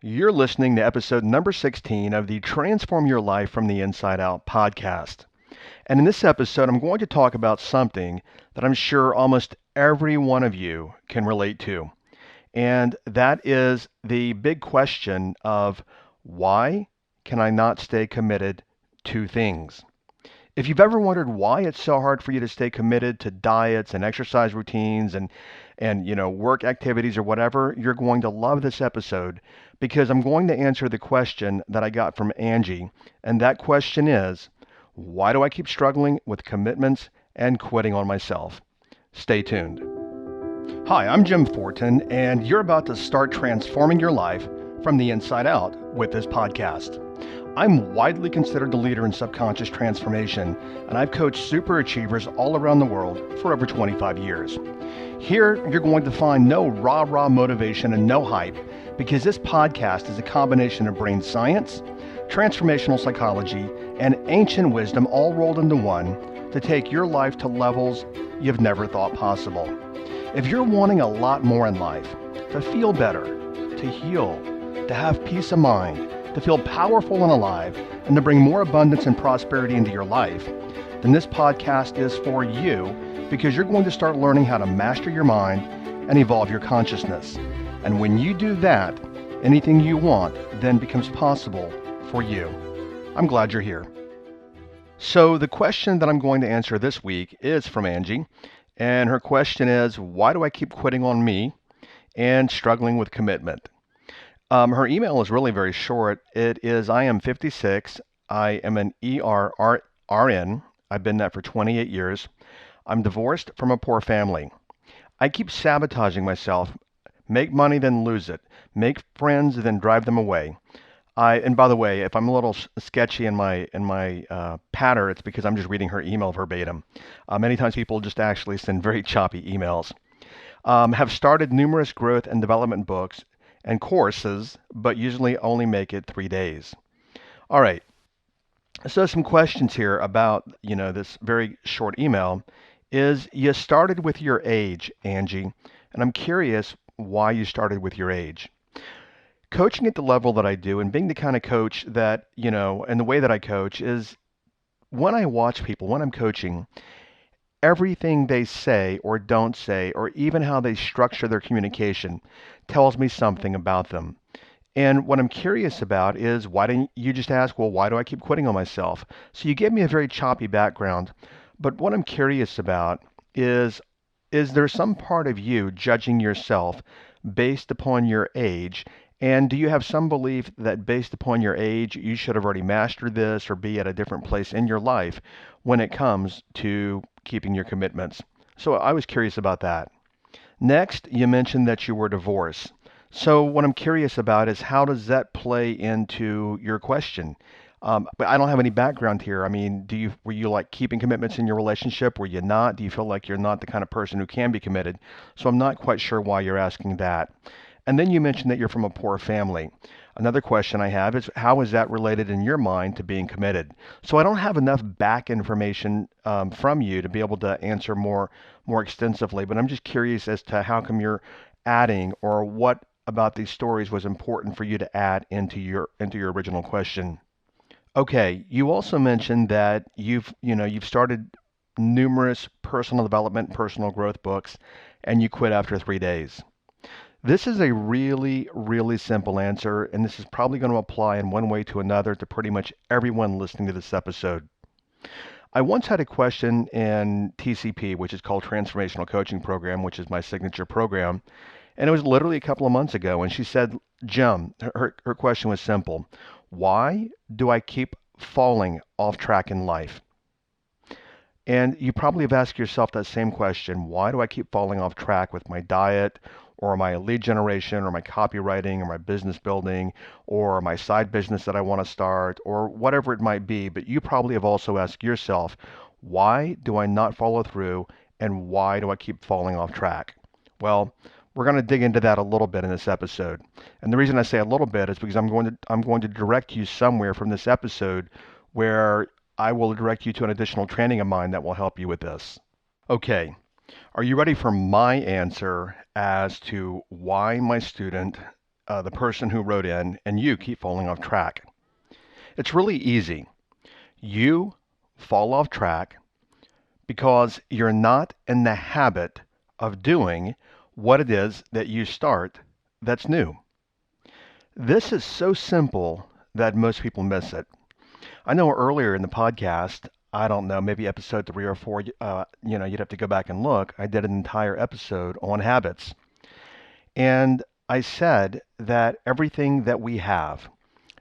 You're listening to episode number 16 of the Transform Your Life from the Inside Out podcast. And in this episode, I'm going to talk about something that I'm sure almost every one of you can relate to. And that is the big question of why can I not stay committed to things? If you've ever wondered why it's so hard for you to stay committed to diets and exercise routines and work activities or whatever, you're going to love this episode because I'm going to answer the question that I got from Angie, and that question is, why do I keep struggling with commitments and quitting on myself? Stay tuned. Hi, I'm Jim Fortin, and you're about to start transforming your life from the inside out with this podcast. I'm widely considered the leader in subconscious transformation, and I've coached super achievers all around the world for over 25 years. Here, you're going to find no rah-rah motivation and no hype, because this podcast is a combination of brain science, transformational psychology, and ancient wisdom all rolled into one to take your life to levels you've never thought possible. If you're wanting a lot more in life, to feel better, to heal, to have peace of mind, to feel powerful and alive, and to bring more abundance and prosperity into your life, then this podcast is for you because you're going to start learning how to master your mind and evolve your consciousness. And when you do that, anything you want then becomes possible for you. I'm glad you're here. So the question that I'm going to answer this week is from Angie, and her question is, why do I keep quitting on me and struggling with commitment? Her email is really very short. It is, I am 56. I am an ERRN. I've been that for 28 years. I'm divorced from a poor family. I keep sabotaging myself, make money then lose it, make friends then drive them away. And by the way, if I'm a little sketchy in my patter, it's because I'm just reading her email verbatim. Many times people just actually send very choppy emails. Have started numerous growth and development books and courses, but usually only make it 3 days. All right. So some questions here about, this very short email is you started with your age, Angie, and I'm curious why you started with your age. Coaching at the level that I do and being the kind of coach that, and the way that I coach is when I watch people, when I'm coaching, everything they say or don't say, or even how they structure their communication, tells me something about them. And what I'm curious about is, why didn't you just ask, well, why do I keep quitting on myself? So you gave me a very choppy background. But what I'm curious about is there some part of you judging yourself based upon your age? And do you have some belief that based upon your age, you should have already mastered this or be at a different place in your life when it comes to keeping your commitments? So I was curious about that. Next, you mentioned that you were divorced. So what I'm curious about is, how does that play into your question? But I don't have any background here. I mean, were you like keeping commitments in your relationship? Were you not? Do you feel like you're not the kind of person who can be committed? So I'm not quite sure why you're asking that. And then you mentioned that you're from a poor family. Another question I have is, how is that related in your mind to being committed? So I don't have enough back information from you to be able to answer more extensively, but I'm just curious as to how come you're adding, or what about these stories was important for you to add into your original question. Okay, you also mentioned that you've started numerous personal development, personal growth books, and you quit after 3 days. This is a really, really simple answer, and this is probably going to apply in one way to another to pretty much everyone listening to this episode. I once had a question in TCP, which is called Transformational Coaching Program, which is my signature program, and it was literally a couple of months ago, and she said, Jim, her question was simple. Why do I keep falling off track in life? And you probably have asked yourself that same question. Why do I keep falling off track with my diet, or my lead generation, or my copywriting, or my business building, or my side business that I want to start, or whatever it might be? But you probably have also asked yourself, why do I not follow through, and why do I keep falling off track? Well, we're going to dig into that a little bit in this episode. And the reason I say a little bit is because I'm going to direct you somewhere from this episode where I will direct you to an additional training of mine that will help you with this. Okay, are you ready for my answer as to why my student the person who wrote in, and you keep falling off track. It's really easy. You fall off track because you're not in the habit of doing what it is that you start that's new. This is so simple that most people miss it. I know earlier in the podcast, I don't know, maybe episode 3 or 4, you'd have to go back and look. I did an entire episode on habits. And I said that everything that we have,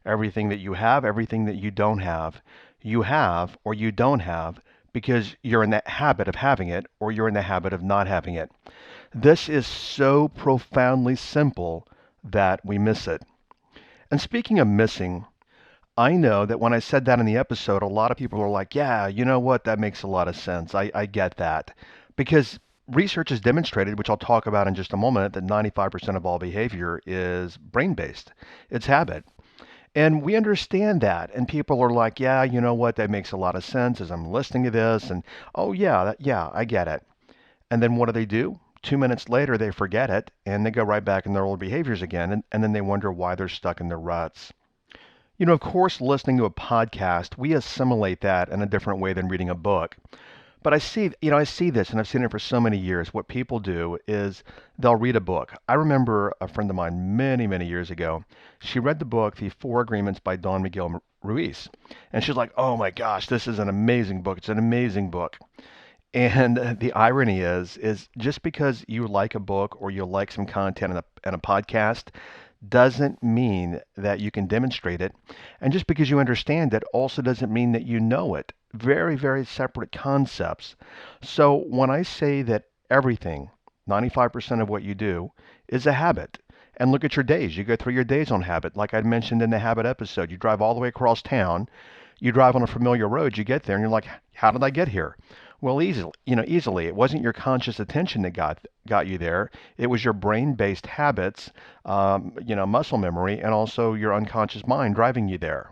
everything that you have, everything that you have or you don't have because you're in the habit of having it or you're in the habit of not having it. This is so profoundly simple that we miss it. And speaking of missing, I know that when I said that in the episode, a lot of people are like, yeah, you know what? That makes a lot of sense. I get that. Because research has demonstrated, which I'll talk about in just a moment, that 95% of all behavior is brain-based. It's habit. And we understand that. And people are like, yeah, you know what? That makes a lot of sense as I'm listening to this. And, oh, yeah, yeah, I get it. And then what do? 2 minutes later, they forget it and they go right back in their old behaviors again. And then they wonder why they're stuck in their ruts. Of course, listening to a podcast, we assimilate that in a different way than reading a book. But I see this, and I've seen it for so many years. What people do is they'll read a book. I remember a friend of mine many, many years ago. She read the book, The Four Agreements by Don Miguel Ruiz. And she's like, oh my gosh, this is an amazing book. It's an amazing book. And the irony is just because you like a book or you like some content in a podcast doesn't mean that you can demonstrate it. And just because you understand it also doesn't mean that you know it. Very, very separate concepts. So when I say that everything, 95% of what you do, is a habit, and look at your days. You go through your days on habit. Like I mentioned in the habit episode, you drive all the way across town, you drive on a familiar road, you get there, and you're like, how did I get here? Well, easily. It wasn't your conscious attention that got you there. It was your brain-based habits, muscle memory, and also your unconscious mind driving you there.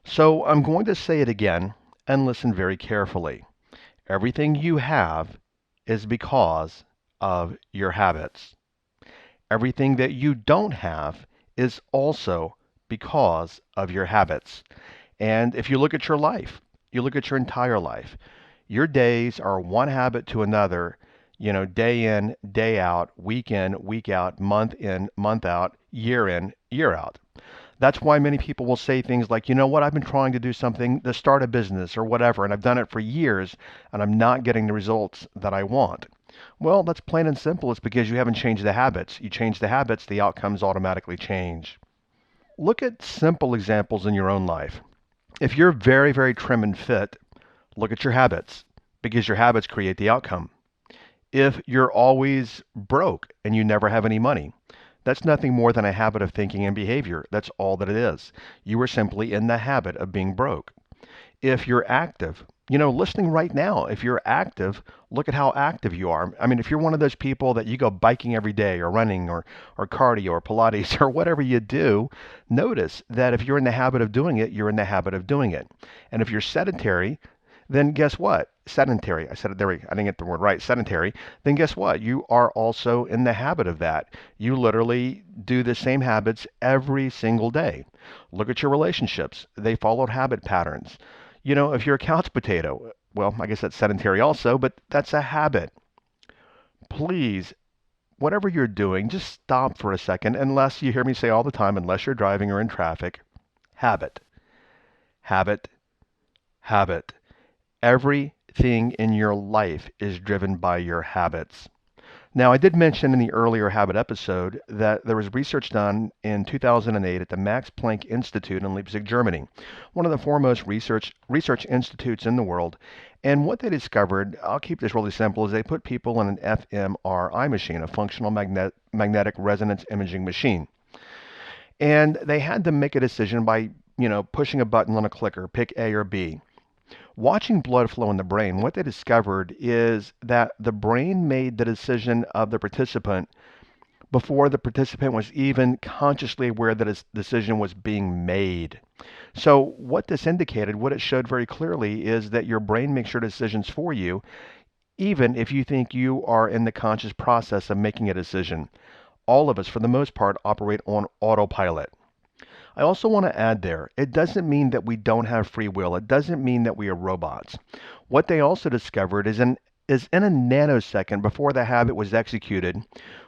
So I'm going to say it again and listen very carefully. Everything you have is because of your habits. Everything that you don't have is also because of your habits. And if you look at your life, you look at your entire life, your days are one habit to another, day in, day out, week in, week out, month in, month out, year in, year out. That's why many people will say things like, you know what, I've been trying to do something to start a business or whatever, and I've done it for years, and I'm not getting the results that I want. Well, that's plain and simple. It's because you haven't changed the habits. You change the habits, the outcomes automatically change. Look at simple examples in your own life. If you're very, very trim and fit, look at your habits, because your habits create the outcome. If you're always broke and you never have any money, that's nothing more than a habit of thinking and behavior. That's all that it is. You are simply in the habit of being broke. If you're active, listening right now, if you're active, look at how active you are. I mean, if you're one of those people that you go biking every day or running or cardio or Pilates or whatever you do, notice that if you're in the habit of doing it, you're in the habit of doing it. And if you're sedentary, then guess what? Sedentary. I said it there. I didn't get the word right. Sedentary. Then guess what? You are also in the habit of that. You literally do the same habits every single day. Look at your relationships. They followed habit patterns. If you're a couch potato, well, I guess that's sedentary also, but that's a habit. Please, whatever you're doing, just stop for a second, unless you hear me say all the time, unless you're driving or in traffic. Habit. Habit. Habit. Everything in your life is driven by your habits. Now, I did mention in the earlier habit episode that there was research done in 2008 at the Max Planck Institute in Leipzig, Germany, one of the foremost research institutes in the world. And what they discovered, I'll keep this really simple, is they put people in an fMRI machine, a functional magnetic resonance imaging machine. And they had them make a decision by, pushing a button on a clicker, pick A or B. Watching blood flow in the brain, what they discovered is that the brain made the decision of the participant before the participant was even consciously aware that his decision was being made. So what this indicated, what it showed very clearly, is that your brain makes your decisions for you, even if you think you are in the conscious process of making a decision. All of us, for the most part, operate on autopilot. I also want to add there, it doesn't mean that we don't have free will. It doesn't mean that we are robots. What they also discovered is in a nanosecond before the habit was executed,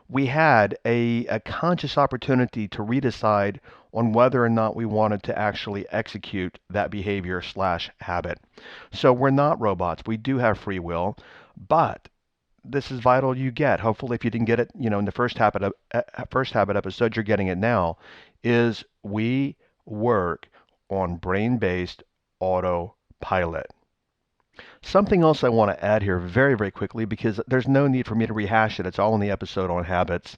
we had a conscious opportunity to redecide on whether or not we wanted to actually execute that behavior slash habit. So we're not robots. We do have free will, but this is vital you get. Hopefully, if you didn't get it, in the first habit episode, you're getting it now. Is we work on brain-based autopilot. Something else I want to add here very, very quickly because there's no need for me to rehash it. It's all in the episode on habits.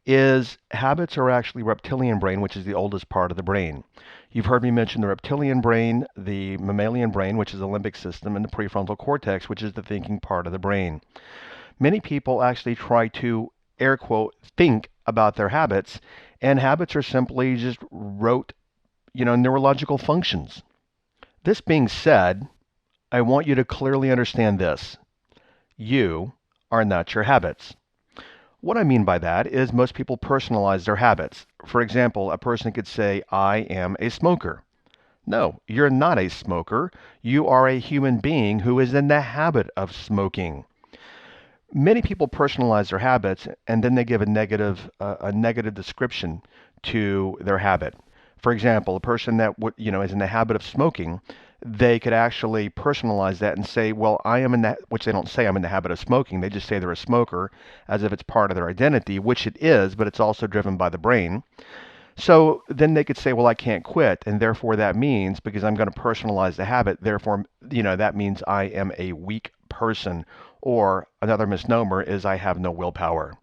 Is habits are actually reptilian brain, which is the oldest part of the brain. You've heard me mention the reptilian brain, the mammalian brain, which is the limbic system, and the prefrontal cortex, which is the thinking part of the brain. Many people actually try to, air quote, think about their habits, and habits are simply just rote, neurological functions. This being said, I want you to clearly understand this. You are not your habits. What I mean by that is most people personalize their habits. For example, a person could say, I am a smoker. No, you're not a smoker. You are a human being who is in the habit of smoking. Many people personalize their habits and then they give a negative description to their habit. For example, a person that is in the habit of smoking, they could actually personalize that and say, well, I am in that, which they don't say I'm in the habit of smoking. They just say they're a smoker as if it's part of their identity, which it is, but it's also driven by the brain. So then they could say, well, I can't quit. And therefore that means, because I'm going to personalize the habit, therefore, that means I am a weak person. Or another misnomer is I have no willpower.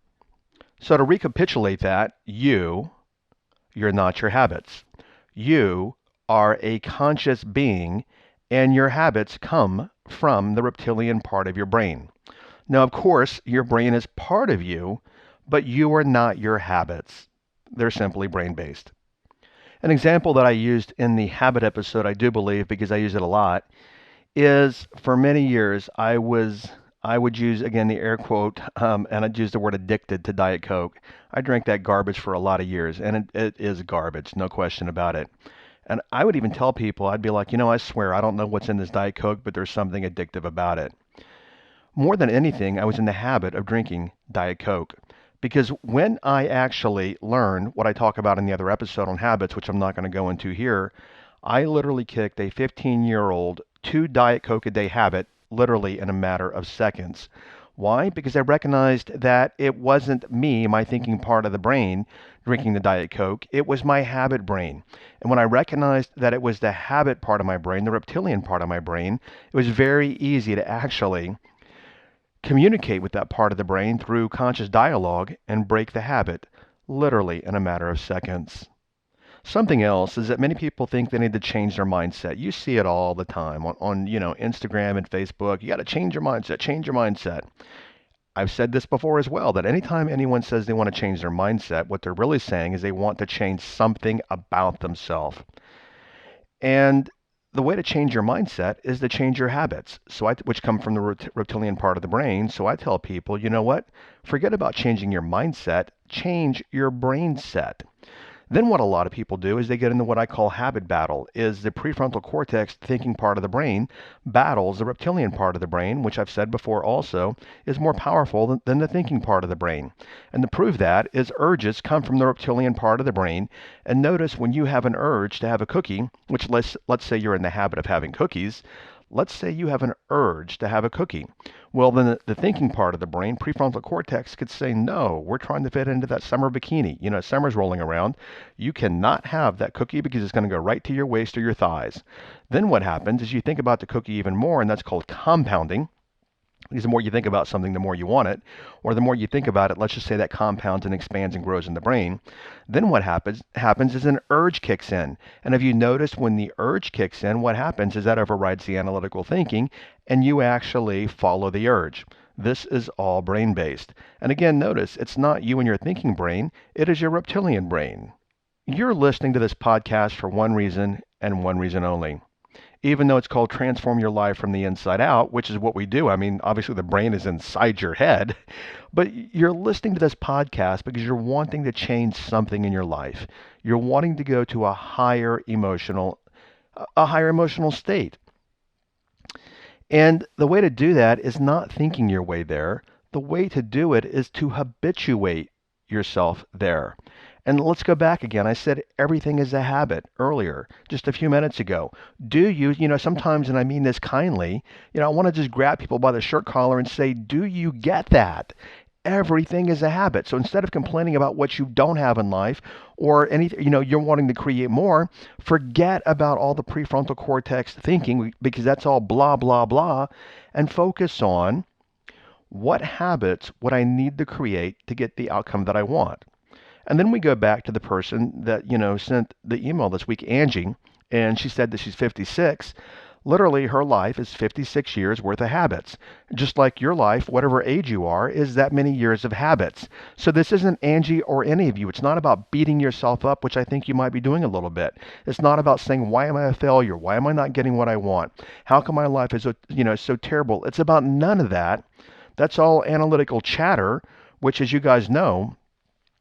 So to recapitulate that, you're not your habits. You are a conscious being, and your habits come from the reptilian part of your brain. Now, of course, your brain is part of you, but you are not your habits. They're simply brain-based. An example that I used in the habit episode, I do believe, because I use it a lot, is for many years I would use, again, the air quote, and I'd use the word addicted to Diet Coke. I drank that garbage for a lot of years, and it is garbage, no question about it. And I would even tell people, I'd be like, I swear, I don't know what's in this Diet Coke, but there's something addictive about it. More than anything, I was in the habit of drinking Diet Coke. Because when I actually learned what I talk about in the other episode on habits, which I'm not going to go into here, I literally kicked a 15-year-old 2 Diet Coke a day habit literally in a matter of seconds. Why? Because I recognized that it wasn't me, my thinking part of the brain, drinking the Diet Coke. It was my habit brain. And when I recognized that it was the habit part of my brain, the reptilian part of my brain, it was very easy to actually communicate with that part of the brain through conscious dialogue and break the habit, literally in a matter of seconds. Something else is that many people think they need to change their mindset. You see it all the time on Instagram and Facebook. You got to change your mindset, change your mindset. I've said this before as well, that anytime anyone says they want to change their mindset, what they're really saying is they want to change something about themselves. And the way to change your mindset is to change your habits, which come from the reptilian part of the brain. So I tell people, you know what? Forget about changing your mindset, change your brain set. Then what a lot of people do is they get into what I call habit battle, is the prefrontal cortex thinking part of the brain battles the reptilian part of the brain, which I've said before also is more powerful than the thinking part of the brain. And to prove that is urges come from the reptilian part of the brain. And notice when you have an urge to have a cookie, which let's say you're in the habit of having cookies, let's say you have an urge to have a cookie. Well, then the thinking part of the brain, prefrontal cortex, could say, no, we're trying to fit into that summer bikini. Summer's rolling around. You cannot have that cookie because it's going to go right to your waist or your thighs. Then what happens is you think about the cookie even more, and that's called compounding. Because the more you think about something, the more you want it. Or the more you think about it, let's just say that compounds and expands and grows in the brain. Then what happens is an urge kicks in. And if you notice when the urge kicks in, what happens is that overrides the analytical thinking and you actually follow the urge. This is all brain-based. And again, notice it's not you and your thinking brain, it is your reptilian brain. You're listening to this podcast for one reason and one reason only. even though it's called Transform Your Life from the Inside Out, which is what we do. I mean, obviously the brain is inside your head, but you're listening to this podcast because you're wanting to change something in your life. You're wanting to go to a higher emotional state. And the way to do that is not thinking your way there. The way to do it is to habituate yourself there. And let's go back again. I said everything is a habit earlier, just a few minutes ago. Do you, sometimes, and I mean this kindly, I want to just grab people by the shirt collar and say, do you get that? Everything is a habit. So instead of complaining about what you don't have in life or anything, you're wanting to create more, forget about all the prefrontal cortex thinking because that's all blah, blah, blah, and focus on what habits would I need to create to get the outcome that I want. And then we go back to the person that, sent the email this week, Angie, and she said that she's 56. Literally, her life is 56 years worth of habits. Just like your life, whatever age you are, is that many years of habits. So this isn't Angie or any of you. It's not about beating yourself up, which I think you might be doing a little bit. It's not about saying, why am I a failure? Why am I not getting what I want? How come my life is, so terrible? It's about none of that. That's all analytical chatter, which, as you guys know,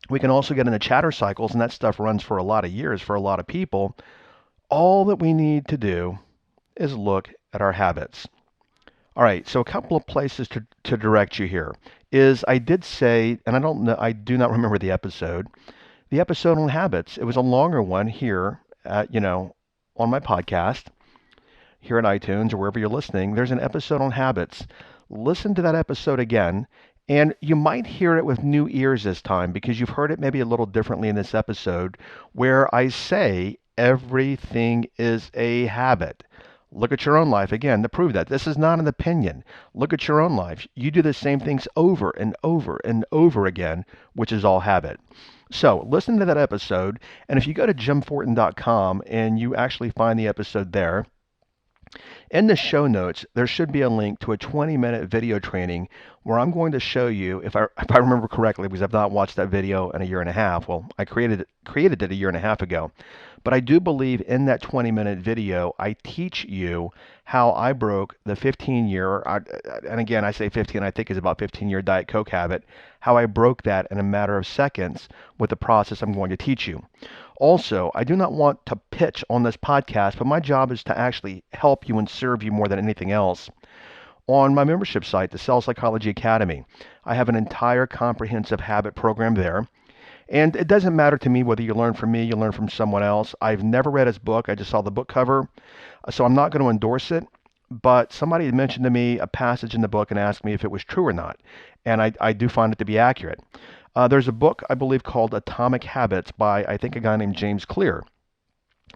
we can also get into chatter cycles, and that stuff runs for a lot of years for a lot of people. All that we need to do is look at our habits. All right, so a couple of places to direct you here is I did say, and I do not remember the episode on habits. It was a longer one here at, on my podcast, here at iTunes or wherever you're listening. There's an episode on habits. Listen to that episode again. And you might hear it with new ears this time because you've heard it maybe a little differently in this episode where I say everything is a habit. Look at your own life again to prove that. This is not an opinion. Look at your own life. You do the same things over and over and over again, which is all habit. So listen to that episode. And if you go to jimfortin.com and you actually find the episode there, in the show notes, there should be a link to a 20-minute video training where I'm going to show you, if I remember correctly, because I've not watched that video in a year and a half. Well, I created it a year and a half ago. But I do believe in that 20-minute video, I teach you how I broke the 15-year, and again, I say 15, I think it's about 15-year Diet Coke habit, how I broke that in a matter of seconds with the process I'm going to teach you. Also, I do not want to pitch on this podcast, but my job is to actually help you and serve you more than anything else. On my membership site, the Cell Psychology Academy, I have an entire comprehensive habit program there. And it doesn't matter to me whether you learn from me, you learn from someone else. I've never read his book. I just saw the book cover. So I'm not going to endorse it. But somebody had mentioned to me a passage in the book and asked me if it was true or not. And I do find it to be accurate. There's a book, I believe, called Atomic Habits by, I think, a guy named James Clear.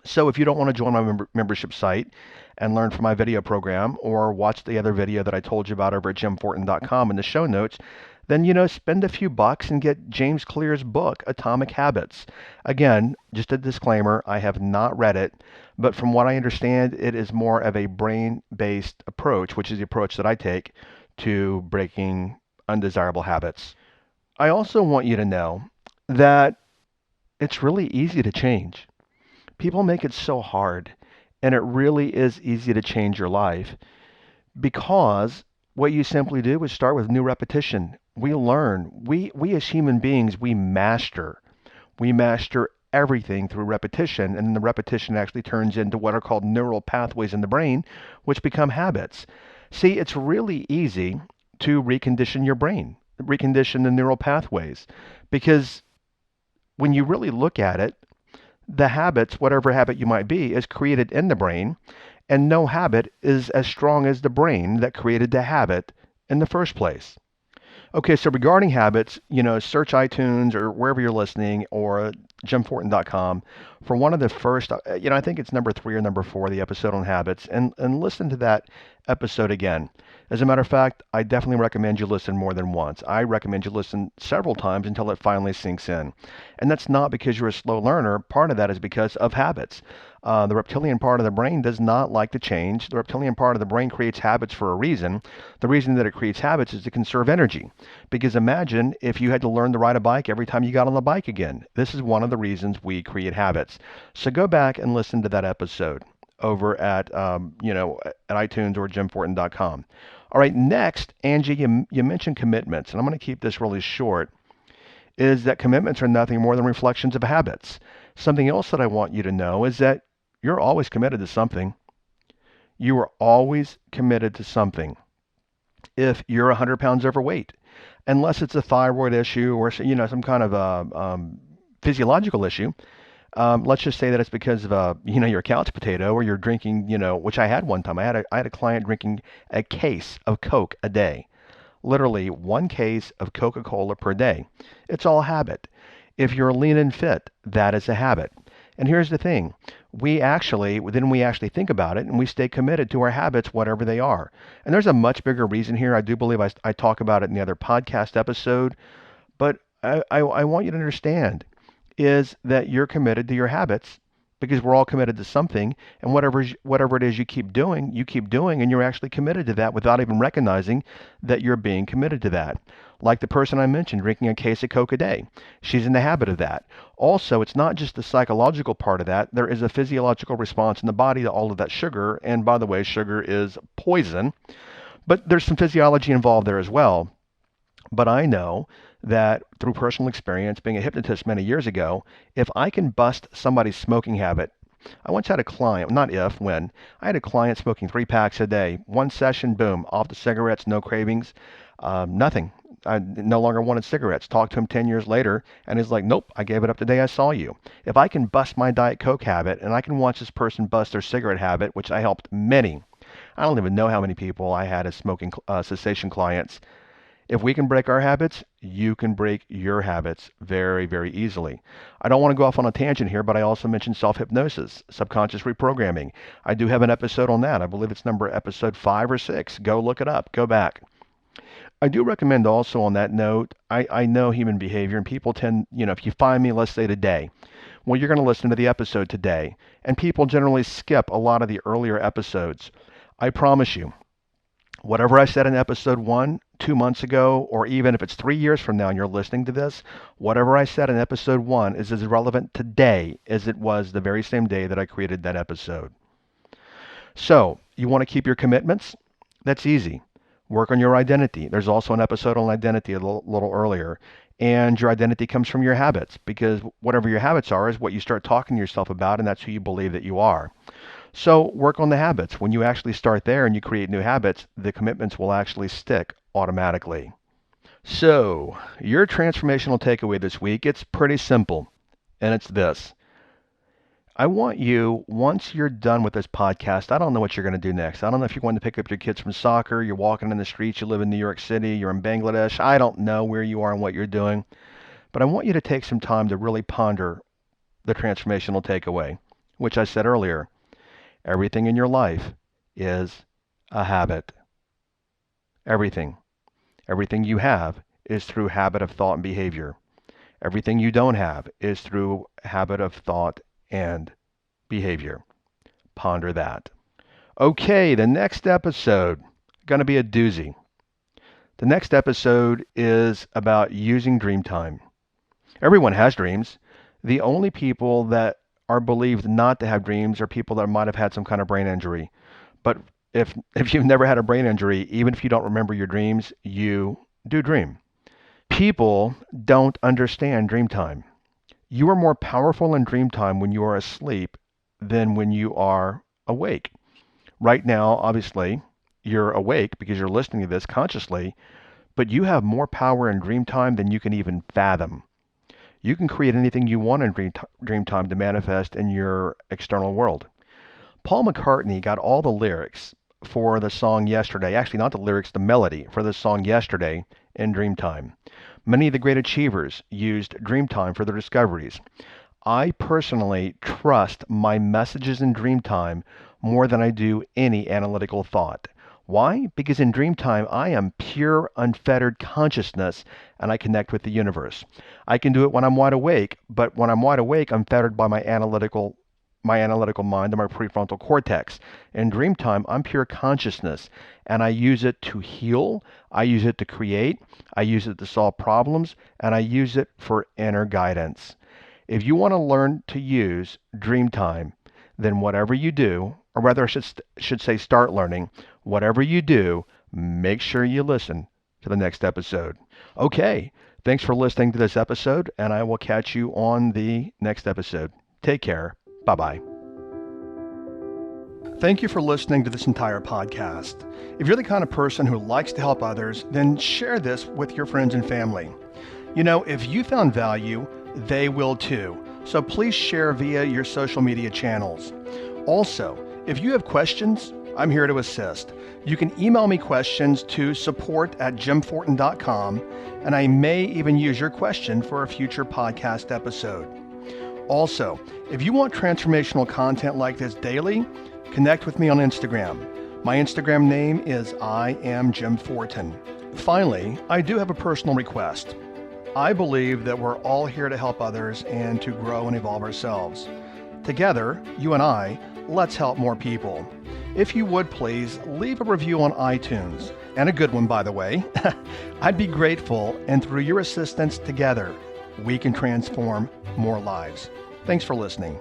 So if you don't want to join my membership site and learn from my video program or watch the other video that I told you about over at jimfortin.com in the show notes, then, spend a few bucks and get James Clear's book, Atomic Habits. Again, just a disclaimer, I have not read it, but from what I understand, it is more of a brain-based approach, which is the approach that I take to breaking undesirable habits. I also want you to know that it's really easy to change. People make it so hard, and it really is easy to change your life because what you simply do is start with new repetition. We learn. We as human beings, we master. We master everything through repetition, and then the repetition actually turns into what are called neural pathways in the brain, which become habits. See, it's really easy to recondition your brain, recondition the neural pathways, because when you really look at it, the habits, whatever habit you might be, is created in the brain, and no habit is as strong as the brain that created the habit in the first place. Okay, so regarding habits, search iTunes or wherever you're listening or jimfortin.com for one of the first, I think it's number 3 or number 4, the episode on habits, and listen to that episode again. As a matter of fact, I definitely recommend you listen more than once. I recommend you listen several times until it finally sinks in. And that's not because you're a slow learner. Part of that is because of habits. The reptilian part of the brain does not like to change. The reptilian part of the brain creates habits for a reason. The reason that it creates habits is to conserve energy. Because imagine if you had to learn to ride a bike every time you got on the bike again. This is one of the reasons we create habits. So go back and listen to that episode. over at, at iTunes or jimfortin.com. All right, next, Angie, you mentioned commitments, and I'm going to keep this really short, is that commitments are nothing more than reflections of habits. Something else that I want you to know is that you're always committed to something. You are always committed to something. If you're 100 pounds overweight, unless it's a thyroid issue or some kind of physiological issue, let's just say that it's because of you're a couch potato or you're drinking, which I had one time. I had a client drinking a case of Coke a day, literally one case of Coca-Cola per day. It's all habit. If you're lean and fit, that is a habit. And here's the thing. We actually think about it and we stay committed to our habits, whatever they are. And there's a much bigger reason here. I do believe I talk about it in the other podcast episode, but I want you to understand is that you're committed to your habits because we're all committed to something, and whatever it is you keep doing, and you're actually committed to that without even recognizing that you're being committed to that. Like the person I mentioned, drinking a case of Coke a day. She's in the habit of that. Also, it's not just the psychological part of that. There is a physiological response in the body to all of that sugar, and by the way, sugar is poison, but there's some physiology involved there as well. But I know that through personal experience, being a hypnotist many years ago, if I can bust somebody's smoking habit, I once had a client, not if, when, I had a client smoking 3 packs a day. One session, boom, off the cigarettes, no cravings, nothing. I no longer wanted cigarettes. Talked to him 10 years later, and he's like, nope, I gave it up the day I saw you. If I can bust my Diet Coke habit, and I can watch this person bust their cigarette habit, which I helped many, I don't even know how many people I had as smoking cessation clients. If we can break our habits, you can break your habits very, very easily. I don't want to go off on a tangent here, but I also mentioned self-hypnosis, subconscious reprogramming. I do have an episode on that. I believe it's episode 5 or 6. Go look it up. Go back. I do recommend also on that note, I know human behavior and people tend, if you find me, let's say today, well, you're going to listen to the episode today. And people generally skip a lot of the earlier episodes. I promise you, whatever I said in episode 1, 2 months ago, or even if it's 3 years from now and you're listening to this, whatever I said in episode 1 is as relevant today as it was the very same day that I created that episode. So, you want to keep your commitments? That's easy. Work on your identity. There's also an episode on identity a little earlier. And your identity comes from your habits, because whatever your habits are is what you start talking to yourself about, and that's who you believe that you are. So work on the habits. When you actually start there and you create new habits, the commitments will actually stick automatically. So your transformational takeaway this week, it's pretty simple, and it's this. I want you, once you're done with this podcast, I don't know what you're going to do next. I don't know if you're going to pick up your kids from soccer, you're walking in the streets, you live in New York City, you're in Bangladesh. I don't know where you are and what you're doing, but I want you to take some time to really ponder the transformational takeaway, which I said earlier. Everything in your life is a habit. Everything. Everything you have is through habit of thought and behavior. Everything you don't have is through habit of thought and behavior. Ponder that. Okay, the next episode, going to be a doozy. The next episode is about using dream time. Everyone has dreams. The only people that are believed not to have dreams are people that might have had some kind of brain injury. But if you've never had a brain injury, even if you don't remember your dreams, you do dream. People don't understand dream time. You are more powerful in dream time when you are asleep than when you are awake. Right now, obviously, you're awake because you're listening to this consciously, but you have more power in dream time than you can even fathom. You can create anything you want in dream time to manifest in your external world. Paul McCartney got all the lyrics for the song Yesterday, actually not the lyrics, the melody for the song Yesterday in Dreamtime. Many of the great achievers used Dreamtime for their discoveries. I personally trust my messages in Dreamtime more than I do any analytical thought. Why? Because in Dreamtime, I am pure, unfettered consciousness, and I connect with the universe. I can do it when I'm wide awake, but when I'm wide awake, I'm fettered by my analytical mind and my prefrontal cortex. In Dreamtime, I'm pure consciousness, and I use it to heal, I use it to create, I use it to solve problems, and I use it for inner guidance. If you want to learn to use Dreamtime, then whatever you do, or rather I should say start learning, whatever you do, make sure you listen to the next episode. Okay, thanks for listening to this episode, and I will catch you on the next episode. Take care. Bye-bye. Thank you for listening to this entire podcast. If you're the kind of person who likes to help others, then share this with your friends and family. You know, if you found value, they will too. So please share via your social media channels. Also, if you have questions, I'm here to assist. You can email me questions to support@jimfortin.com, and I may even use your question for a future podcast episode. Also, if you want transformational content like this daily, connect with me on Instagram. My Instagram name is I am Jim Fortin. Finally, I do have a personal request. I believe that we're all here to help others and to grow and evolve ourselves. Together, you and I, let's help more people. If you would please leave a review on iTunes, and a good one by the way. I'd be grateful, and through your assistance together, we can transform more lives. Thanks for listening.